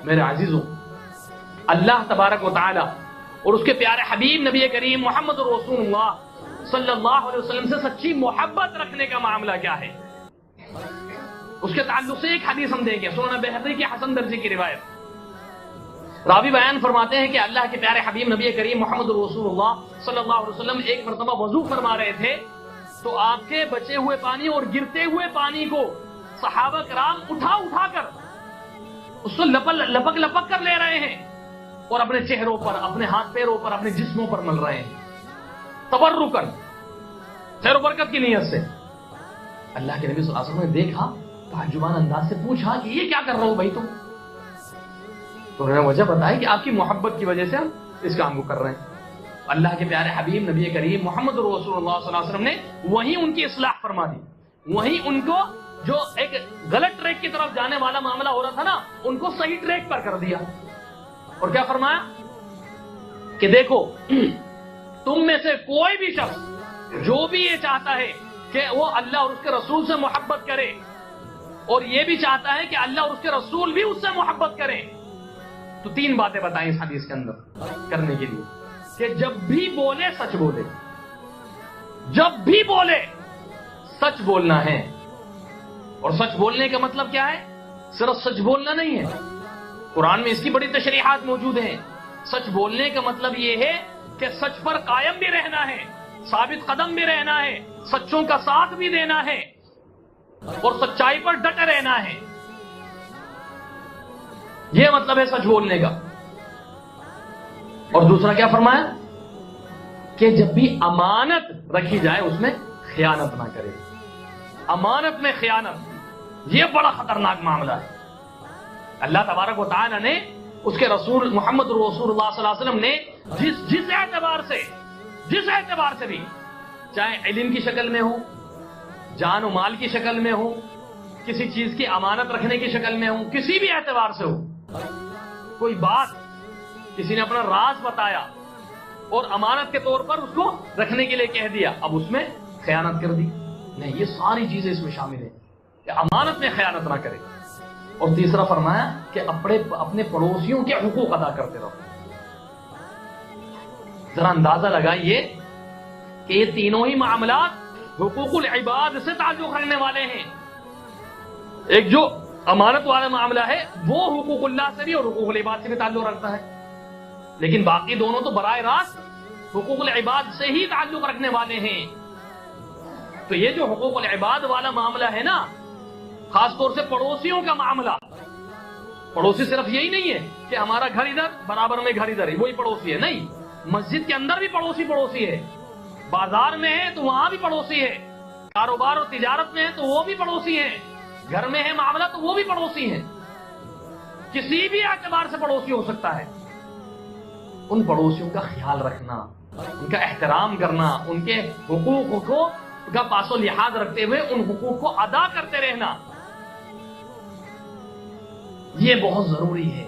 میرے عزیزوں، اللہ تبارک و تعالی اور اس کے پیارے حبیب نبی کریم محمد رسول اللہ صلی اللہ علیہ وسلم سے سچی محبت رکھنے کا معاملہ کیا ہے، اس کے تعلق سے ایک حدیث ہم دیں گے، سنن بہقی کی حسن درجے کی روایت۔ راوی بیان فرماتے ہیں کہ اللہ کے پیارے حبیب نبی کریم محمد رسول اللہ صلی اللہ علیہ وسلم ایک مرتبہ وضو فرما رہے تھے تو آپ کے بچے ہوئے پانی اور گرتے ہوئے پانی کو صحابہ کرام اٹھا اٹھا کر اس کو لپک لپک کر لے رہے ہیں اور اپنے چہروں پر، اپنے ہاتھ پیروں پر، اپنے جسموں پر مل رہے ہیں تبرکن، خیر و برکت کی نیت سے۔ اللہ کے نبی صلی اللہ علیہ وسلم نے دیکھا، تعجبانہ انداز سے پوچھا کہ یہ کیا کر رہے ہو بھائی تم؟ تو انہوں نے وجہ بتائی کہ آپ کی محبت کی وجہ سے ہم اس کام کو کر رہے ہیں۔ اللہ کے پیارے حبیب نبی کریم محمد رسول اللہ صلی اللہ علیہ وسلم نے وہیں ان کی اصلاح فرما دی، وہیں ان کو جو ایک غلط ٹریک کی طرف جانے والا معاملہ ہو رہا تھا نا، ان کو صحیح ٹریک پر کر دیا۔ اور کیا فرمایا کہ دیکھو، تم میں سے کوئی بھی شخص جو بھی یہ چاہتا ہے کہ وہ اللہ اور اس کے رسول سے محبت کرے، اور یہ بھی چاہتا ہے کہ اللہ اور اس کے رسول بھی اس سے محبت کریں، تو تین باتیں بتائیں اس حدیث کے اندر کرنے کے لیے کہ جب بھی بولے سچ بولے، جب بھی بولے سچ بولنا ہے۔ اور سچ بولنے کا مطلب کیا ہے؟ صرف سچ بولنا نہیں ہے، قرآن میں اس کی بڑی تشریحات موجود ہیں۔ سچ بولنے کا مطلب یہ ہے کہ سچ پر قائم بھی رہنا ہے، ثابت قدم بھی رہنا ہے، سچوں کا ساتھ بھی دینا ہے اور سچائی پر ڈٹے رہنا ہے، یہ مطلب ہے سچ بولنے کا۔ اور دوسرا کیا فرمایا کہ جب بھی امانت رکھی جائے اس میں خیانت نہ کرے۔ امانت میں خیانت یہ بڑا خطرناک معاملہ ہے۔ اللہ تبارک و تعالی نے اس کے رسول محمد رسول اللہ صلی اللہ علیہ وسلم نے جس اعتبار سے بھی، چاہے علم کی شکل میں ہو، جان و مال کی شکل میں ہو، کسی چیز کی امانت رکھنے کی شکل میں ہو، کسی بھی اعتبار سے ہو، کوئی بات کسی نے اپنا راز بتایا اور امانت کے طور پر اس کو رکھنے کے لیے کہہ دیا، اب اس میں خیانت کر دی، نہیں، یہ ساری چیزیں اس میں شامل ہیں کہ امانت میں خیانت نہ کرے۔ اور تیسرا فرمایا کہ اپنے پڑوسیوں کے حقوق ادا کرتے رہو۔ ذرا اندازہ لگائیے کہ یہ تینوں ہی معاملات حقوق العباد سے تعلق رکھنے والے ہیں۔ ایک جو امانت والا معاملہ ہے وہ حقوق اللہ سے بھی اور حقوق العباد سے بھی تعلق رکھتا ہے، لیکن باقی دونوں تو براہ راست حقوق العباد سے ہی تعلق رکھنے والے ہیں۔ تو یہ جو حقوق العباد والا معاملہ ہے نا، خاص طور سے پڑوسیوں کا معاملہ، پڑوسی صرف یہی نہیں ہے کہ ہمارا گھر ادھر برابر میں گھر ادھر ہے وہی پڑوسی ہے، نہیں، مسجد کے اندر بھی پڑوسی ہے، بازار میں ہے تو وہاں بھی پڑوسی ہے، کاروبار اور تجارت میں ہے تو وہ بھی پڑوسی ہے، گھر میں ہے معاملہ تو وہ بھی پڑوسی ہیں، کسی بھی اعتبار سے پڑوسی ہو سکتا ہے۔ ان پڑوسیوں کا خیال رکھنا، ان کا احترام کرنا، ان کے حقوق کو کا پاس و لحاظ رکھتے ہوئے ان حقوق کو ادا کرتے رہنا، یہ بہت ضروری ہے۔